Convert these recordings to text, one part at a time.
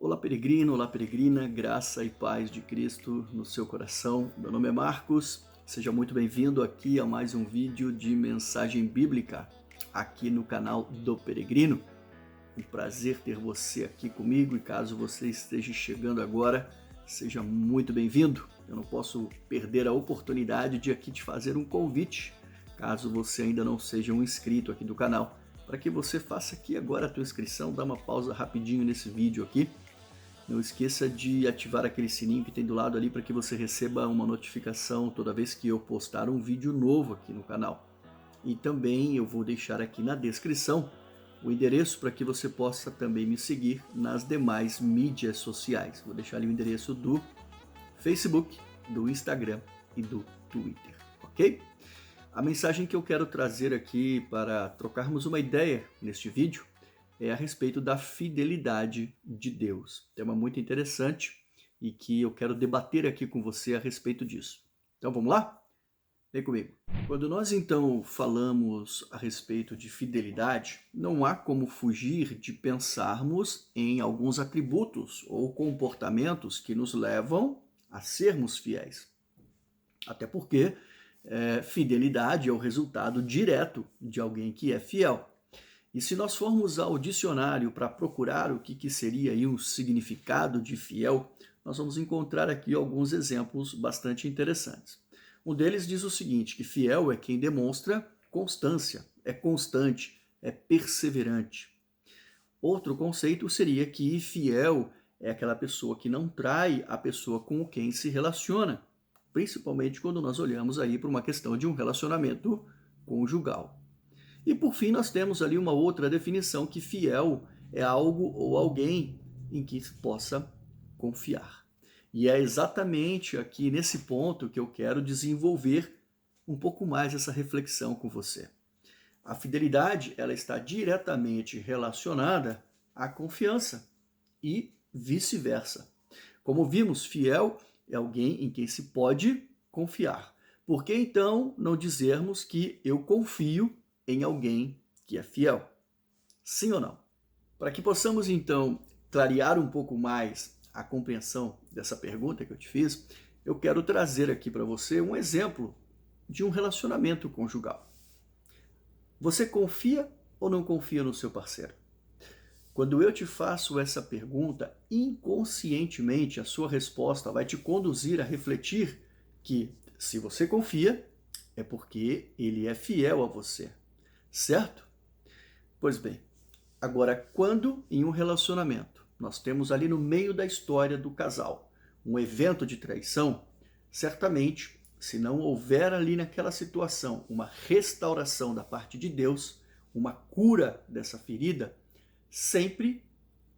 Olá, peregrino, olá, peregrina, graça e paz de Cristo no seu coração. Meu nome é Marcos, seja muito bem-vindo aqui a mais um vídeo de mensagem bíblica aqui no canal do Peregrino. Um prazer ter você aqui comigo e caso você esteja chegando agora, seja muito bem-vindo. Eu não posso perder a oportunidade de aqui te fazer um convite, caso você ainda não seja um inscrito aqui do canal, para que você faça aqui agora a tua inscrição, dá uma pausa rapidinho nesse vídeo aqui. Não esqueça de ativar aquele sininho que tem do lado ali para que você receba uma notificação toda vez que eu postar um vídeo novo aqui no canal. E também eu vou deixar aqui na descrição o endereço para que você possa também me seguir nas demais mídias sociais. Vou deixar ali o endereço do Facebook, do Instagram e do Twitter, ok? A mensagem que eu quero trazer aqui para trocarmos uma ideia neste vídeo é a respeito da fidelidade de Deus. Tema muito interessante e que eu quero debater aqui com você a respeito disso. Então vamos lá? Vem comigo. Quando nós então falamos a respeito de fidelidade, não há como fugir de pensarmos em alguns atributos ou comportamentos que nos levam a sermos fiéis. Até porque fidelidade é o resultado direto de alguém que é fiel. E se nós formos ao dicionário para procurar o que seria aí um significado de fiel, nós vamos encontrar aqui alguns exemplos bastante interessantes. Um deles diz o seguinte, que fiel é quem demonstra constância, é constante, é perseverante. Outro conceito seria que fiel é aquela pessoa que não trai a pessoa com quem se relaciona, principalmente quando nós olhamos aí para uma questão de um relacionamento conjugal. E por fim nós temos ali uma outra definição que fiel é algo ou alguém em que se possa confiar. E é exatamente aqui nesse ponto que eu quero desenvolver um pouco mais essa reflexão com você. A fidelidade, ela está diretamente relacionada à confiança e vice-versa. Como vimos, fiel é alguém em quem se pode confiar. Por que então não dizermos que eu confio em alguém que é fiel? Sim ou não? Para que possamos então clarear um pouco mais a compreensão dessa pergunta que eu te fiz, eu quero trazer aqui para você um exemplo de um relacionamento conjugal. Você confia ou não confia no seu parceiro? Quando eu te faço essa pergunta, inconscientemente a sua resposta vai te conduzir a refletir que se você confia, é porque ele é fiel a você. Certo? Pois bem, agora quando em um relacionamento nós temos ali no meio da história do casal um evento de traição, certamente, se não houver ali naquela situação uma restauração da parte de Deus, uma cura dessa ferida, sempre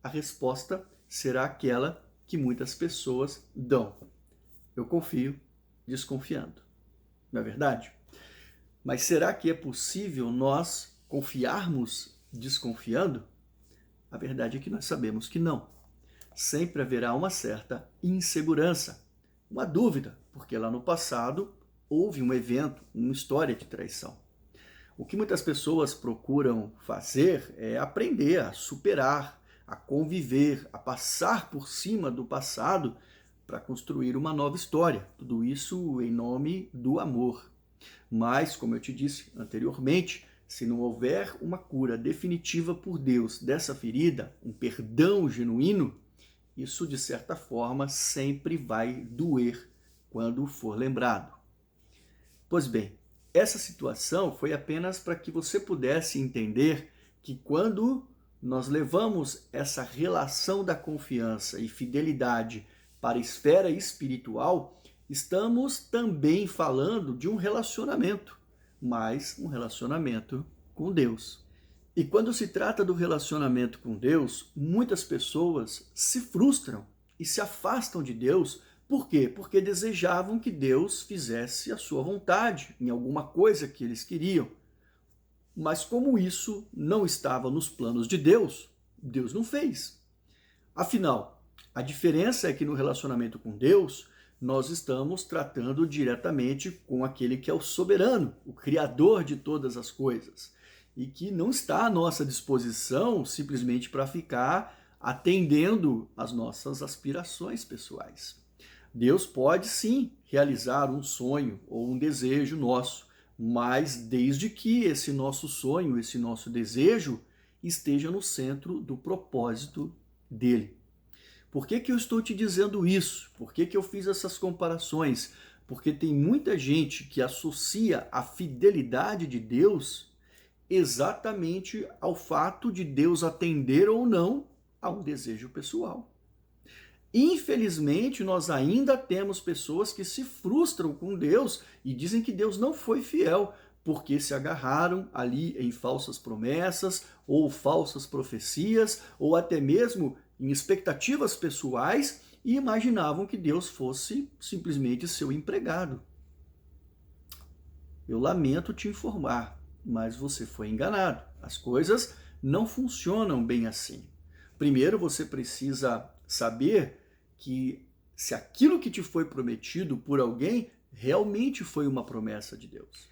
a resposta será aquela que muitas pessoas dão. Eu confio desconfiando. Não é verdade? Mas será que é possível nós confiarmos desconfiando? A verdade é que nós sabemos que não. Sempre haverá uma certa insegurança, uma dúvida, porque lá no passado houve um evento, uma história de traição. O que muitas pessoas procuram fazer é aprender a superar, a conviver, a passar por cima do passado para construir uma nova história. Tudo isso em nome do amor. Mas, como eu te disse anteriormente, se não houver uma cura definitiva por Deus dessa ferida, um perdão genuíno, isso de certa forma sempre vai doer quando for lembrado. Pois bem, essa situação foi apenas para que você pudesse entender que quando nós levamos essa relação da confiança e fidelidade para a esfera espiritual, estamos também falando de um relacionamento, mas um relacionamento com Deus. E quando se trata do relacionamento com Deus, muitas pessoas se frustram e se afastam de Deus. Por quê? Porque desejavam que Deus fizesse a sua vontade em alguma coisa que eles queriam. Mas como isso não estava nos planos de Deus, Deus não fez. Afinal, a diferença é que no relacionamento com Deus, nós estamos tratando diretamente com aquele que é o soberano, o criador de todas as coisas, e que não está à nossa disposição simplesmente para ficar atendendo às nossas aspirações pessoais. Deus pode sim realizar um sonho ou um desejo nosso, mas desde que esse nosso sonho, esse nosso desejo esteja no centro do propósito dele. Por que eu estou te dizendo isso? Por que eu fiz essas comparações? Porque tem muita gente que associa a fidelidade de Deus exatamente ao fato de Deus atender ou não a um desejo pessoal. Infelizmente, nós ainda temos pessoas que se frustram com Deus e dizem que Deus não foi fiel, porque se agarraram ali em falsas promessas, ou falsas profecias, ou até mesmo em expectativas pessoais e imaginavam que Deus fosse simplesmente seu empregado. Eu lamento te informar, mas você foi enganado. As coisas não funcionam bem assim. Primeiro, você precisa saber que se aquilo que te foi prometido por alguém realmente foi uma promessa de Deus.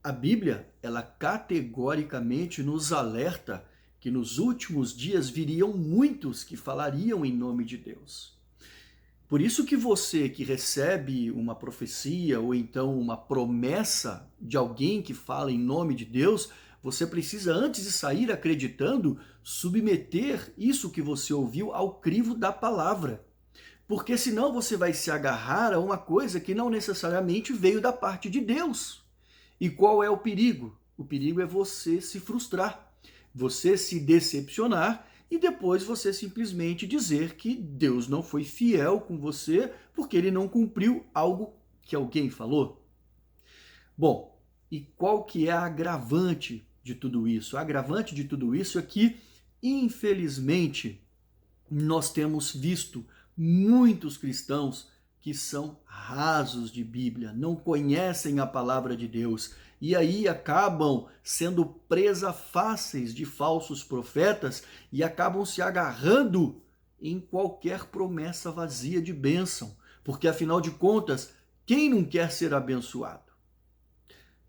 A Bíblia, ela categoricamente nos alerta que nos últimos dias viriam muitos que falariam em nome de Deus. Por isso que você que recebe uma profecia ou então uma promessa de alguém que fala em nome de Deus, você precisa, antes de sair acreditando, submeter isso que você ouviu ao crivo da palavra. Porque senão você vai se agarrar a uma coisa que não necessariamente veio da parte de Deus. E qual é o perigo? O perigo é você se frustrar, você se decepcionar e depois você simplesmente dizer que Deus não foi fiel com você porque ele não cumpriu algo que alguém falou. Bom, e qual que é a agravante de tudo isso? A agravante de tudo isso é que, infelizmente, nós temos visto muitos cristãos que são rasos de Bíblia, não conhecem a palavra de Deus e aí acabam sendo presa fáceis de falsos profetas e acabam se agarrando em qualquer promessa vazia de bênção, porque afinal de contas, quem não quer ser abençoado?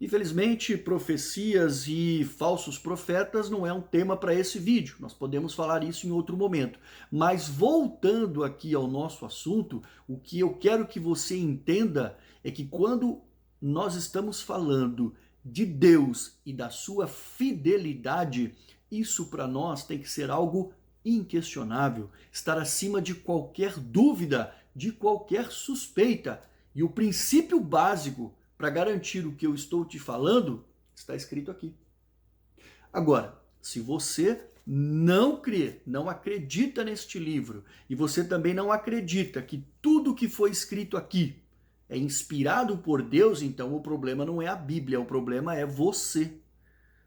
Infelizmente, profecias e falsos profetas não é um tema para esse vídeo, nós podemos falar isso em outro momento. Mas voltando aqui ao nosso assunto, o que eu quero que você entenda é que quando nós estamos falando de Deus e da sua fidelidade, isso para nós tem que ser algo inquestionável, estar acima de qualquer dúvida, de qualquer suspeita. E o princípio básico para garantir o que eu estou te falando, está escrito aqui. Agora, se você não crê, não acredita neste livro, e você também não acredita que tudo que foi escrito aqui é inspirado por Deus, então o problema não é a Bíblia, o problema é você.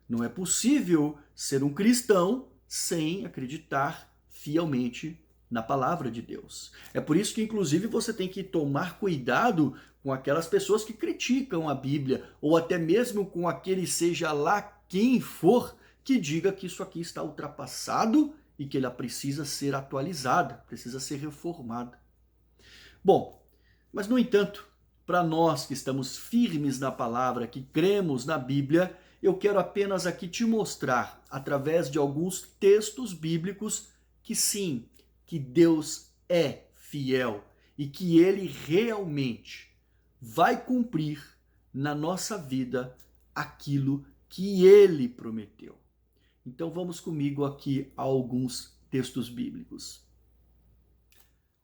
Não é possível ser um cristão sem acreditar fielmente na palavra de Deus. É por isso que, inclusive, você tem que tomar cuidado com aquelas pessoas que criticam a Bíblia, ou até mesmo com aquele seja lá quem for, que diga que isso aqui está ultrapassado e que ela precisa ser atualizada, precisa ser reformada. Bom, mas no entanto, para nós que estamos firmes na palavra, que cremos na Bíblia, eu quero apenas aqui te mostrar, através de alguns textos bíblicos, que sim, que Deus é fiel e que ele realmente vai cumprir na nossa vida aquilo que ele prometeu. Então vamos comigo aqui a alguns textos bíblicos.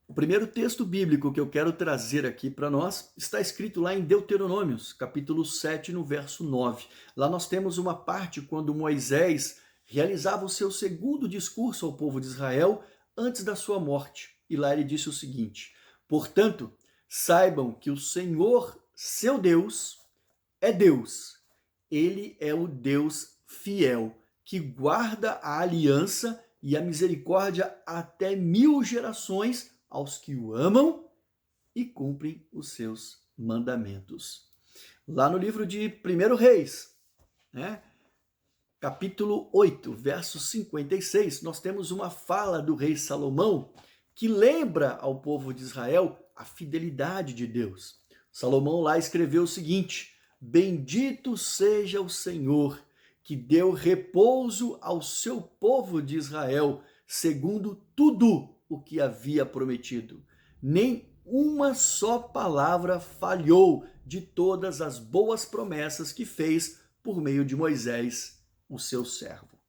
O primeiro texto bíblico que eu quero trazer aqui para nós está escrito lá em Deuteronômios, capítulo 7, no verso 9. Lá nós temos uma parte quando Moisés realizava o seu segundo discurso ao povo de Israel antes da sua morte. E lá ele disse o seguinte: portanto, saibam que o Senhor, seu Deus, é Deus. Ele é o Deus fiel, que guarda a aliança e a misericórdia até 1000 gerações aos que o amam e cumprem os seus mandamentos. Lá no livro de 1 Reis, capítulo 8, verso 56, nós temos uma fala do rei Salomão que lembra ao povo de Israel a fidelidade de Deus. Salomão lá escreveu o seguinte: bendito seja o Senhor, que deu repouso ao seu povo de Israel, segundo tudo o que havia prometido. Nem uma só palavra falhou de todas as boas promessas que fez por meio de Moisés, o seu servo.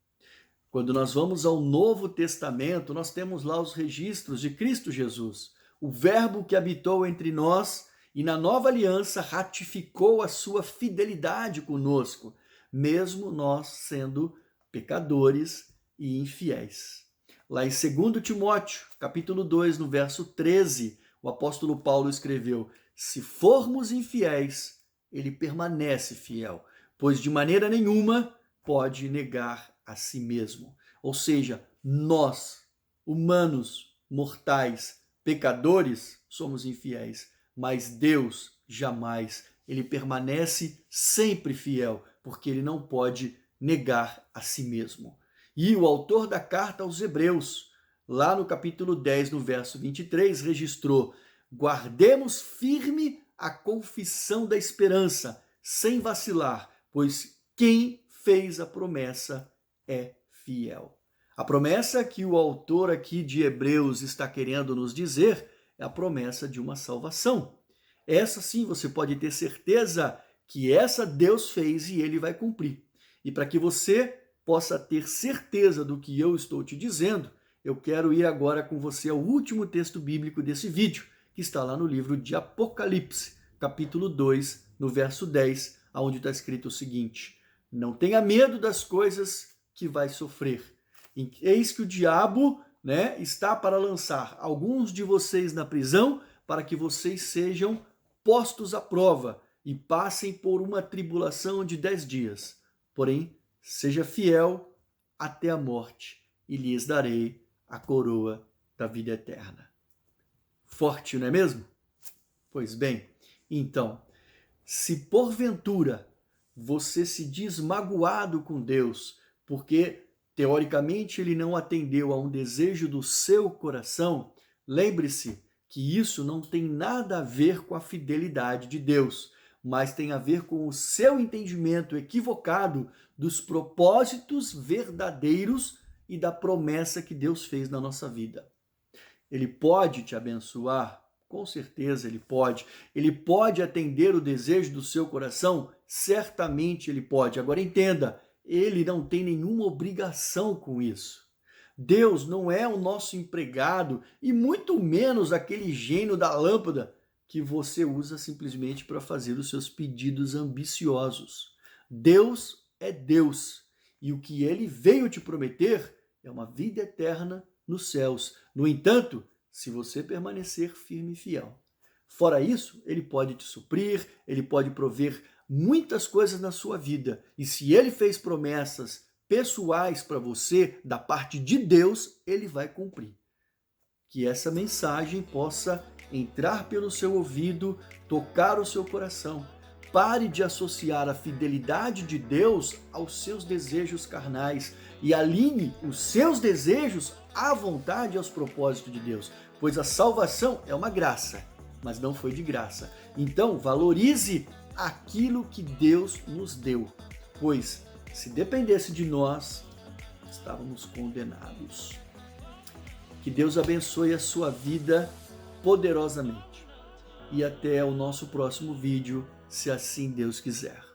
Quando nós vamos ao Novo Testamento, nós temos lá os registros de Cristo Jesus, o Verbo que habitou entre nós e na nova aliança ratificou a sua fidelidade conosco, mesmo nós sendo pecadores e infiéis. Lá em 2 Timóteo, capítulo 2, no verso 13, o apóstolo Paulo escreveu: se formos infiéis, ele permanece fiel, pois de maneira nenhuma pode negar a si mesmo. Ou seja, nós, humanos, mortais, pecadores, somos infiéis, mas Deus jamais, ele permanece sempre fiel, porque ele não pode negar a si mesmo. E o autor da carta aos Hebreus, lá no capítulo 10, no verso 23, registrou: guardemos firme a confissão da esperança, sem vacilar, pois quem fez a promessa é fiel. A promessa que o autor aqui de Hebreus está querendo nos dizer é a promessa de uma salvação. Essa sim, você pode ter certeza que essa Deus fez e ele vai cumprir. E para que você possa ter certeza do que eu estou te dizendo, eu quero ir agora com você ao último texto bíblico desse vídeo, que está lá no livro de Apocalipse, capítulo 2, no verso 10, onde está escrito o seguinte: não tenha medo das coisas que vai sofrer. Eis que o diabo, está para lançar alguns de vocês na prisão, para que vocês sejam postos à prova e passem por uma tribulação de 10 dias. Porém, seja fiel até a morte, e lhes darei a coroa da vida eterna. Forte, não é mesmo? Pois bem, então, se porventura você se diz magoado com Deus, porque teoricamente ele não atendeu a um desejo do seu coração, lembre-se que isso não tem nada a ver com a fidelidade de Deus, mas tem a ver com o seu entendimento equivocado dos propósitos verdadeiros e da promessa que Deus fez na nossa vida. Ele pode te abençoar, com certeza ele pode. Ele pode atender o desejo do seu coração? Certamente ele pode. Agora entenda, ele não tem nenhuma obrigação com isso. Deus não é o nosso empregado e muito menos aquele gênio da lâmpada que você usa simplesmente para fazer os seus pedidos ambiciosos. Deus é Deus e o que ele veio te prometer é uma vida eterna nos céus. No entanto, se você permanecer firme e fiel. Fora isso, ele pode te suprir, ele pode prover muitas coisas na sua vida. E se ele fez promessas pessoais para você, da parte de Deus, ele vai cumprir. Que essa mensagem possa entrar pelo seu ouvido, tocar o seu coração. Pare de associar a fidelidade de Deus aos seus desejos carnais e alinhe os seus desejos à vontade e aos propósitos de Deus, pois a salvação é uma graça, mas não foi de graça. Então, valorize aquilo que Deus nos deu, pois se dependesse de nós, estávamos condenados. Que Deus abençoe a sua vida poderosamente. E até o nosso próximo vídeo, se assim Deus quiser.